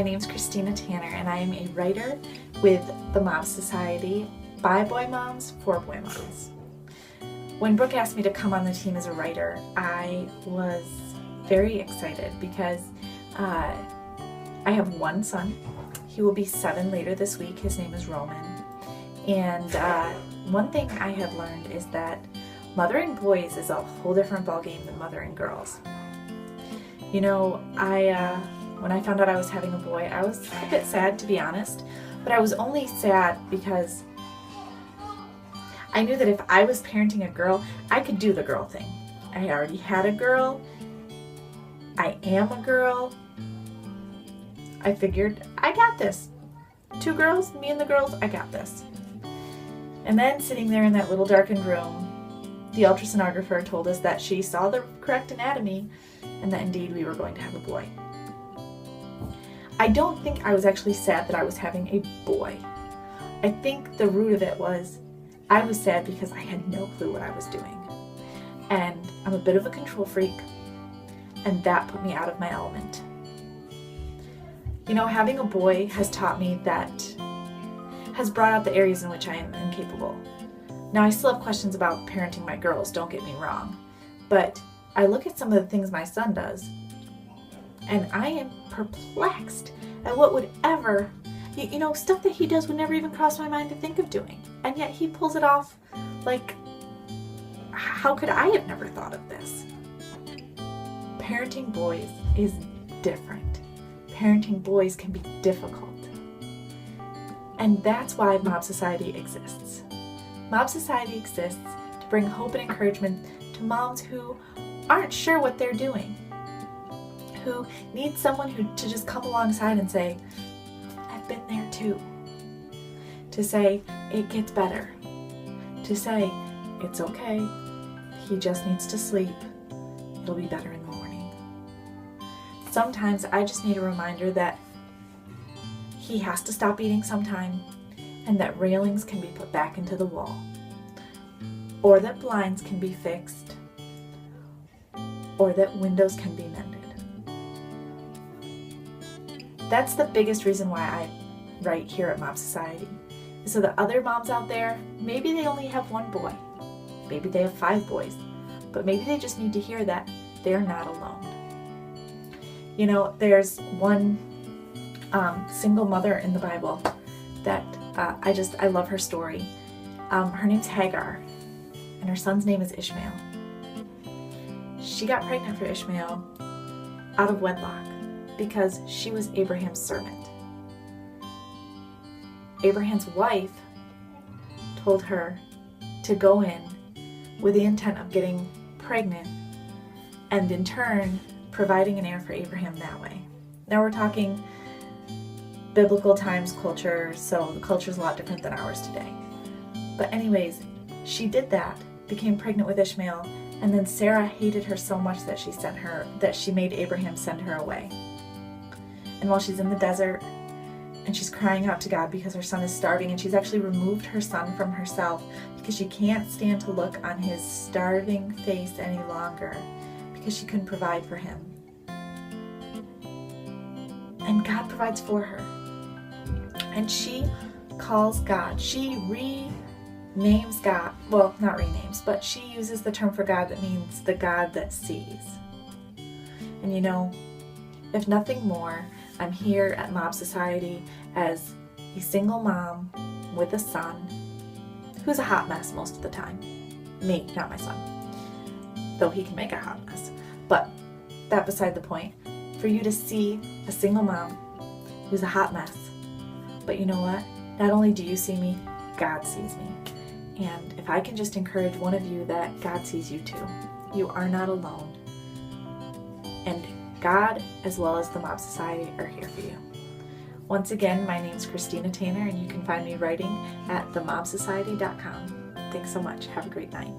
My name's Kristina Tanner, and I am a writer with the Moms Society by BoyMoms for BoyMoms. When Brooke asked me to come on the team as a writer, I was very excited because I have one son. He will be 7 later this week. His name is Roman. And one thing I have learned is that mothering boys is a whole different ballgame than mothering girls. You know, when I found out I was having a boy, I was a bit sad, to be honest, but I was only sad because I knew that if I was parenting a girl, I could do the girl thing. I already had a girl. I am a girl. I figured, I got this. 2 girls, me and the girls, I got this. And then sitting there in that little darkened room, the ultrasonographer told us that she saw the correct anatomy and that indeed we were going to have a boy. I don't think I was actually sad that I was having a boy. I think the root of it was I was sad because I had no clue what I was doing. And I'm a bit of a control freak, and that put me out of my element. You know, having a boy has taught me has brought out the areas in which I am incapable. Now, I still have questions about parenting my girls, don't get me wrong, but I look at some of the things my son does, and I am perplexed at what would ever, stuff that he does would never even cross my mind to think of doing. And yet he pulls it off. Like, how could I have never thought of this? Parenting boys is different. Parenting boys can be difficult. And that's why Moms Society exists. Moms Society exists to bring hope and encouragement to moms who aren't sure what they're doing, who need someone to just come alongside and say, I've been there too. To say, it gets better. To say, it's okay. He just needs to sleep. It'll be better in the morning. Sometimes I just need a reminder that he has to stop eating sometime, and that railings can be put back into the wall, or that blinds can be fixed, or that windows can be mended. That's the biggest reason why I write here at Moms Society, is so that other moms out there, maybe they only have 1 boy, maybe they have 5 boys, but maybe they just need to hear that they're not alone. You know, there's one single mother in the Bible that I love her story. Her name's Hagar, and her son's name is Ishmael. She got pregnant for Ishmael out of wedlock because she was Abraham's servant. Abraham's wife told her to go in with the intent of getting pregnant and in turn providing an heir for Abraham that way. Now we're talking biblical times culture, so the culture's a lot different than ours today. But anyways, she did that, became pregnant with Ishmael, and then Sarah hated her so much that she made Abraham send her away. And while she's in the desert and she's crying out to God because her son is starving, and she's actually removed her son from herself because she can't stand to look on his starving face any longer because she couldn't provide for him. And God provides for her. And she calls God. She renames God. Well, not renames, but she uses the term for God that means the God that sees. And you know, if nothing more, I'm here at Moms Society as a single mom with a son who's a hot mess most of the time. Me, not my son. Though he can make a hot mess. But that beside the point. For you to see a single mom who's a hot mess. But you know what? Not only do you see me, God sees me. And if I can just encourage one of you that God sees you too. You are not alone. And God, as well as the Moms Society, are here for you. Once again, my name is Kristina Tanner, and you can find me writing at themomsociety.com. Thanks so much. Have a great night.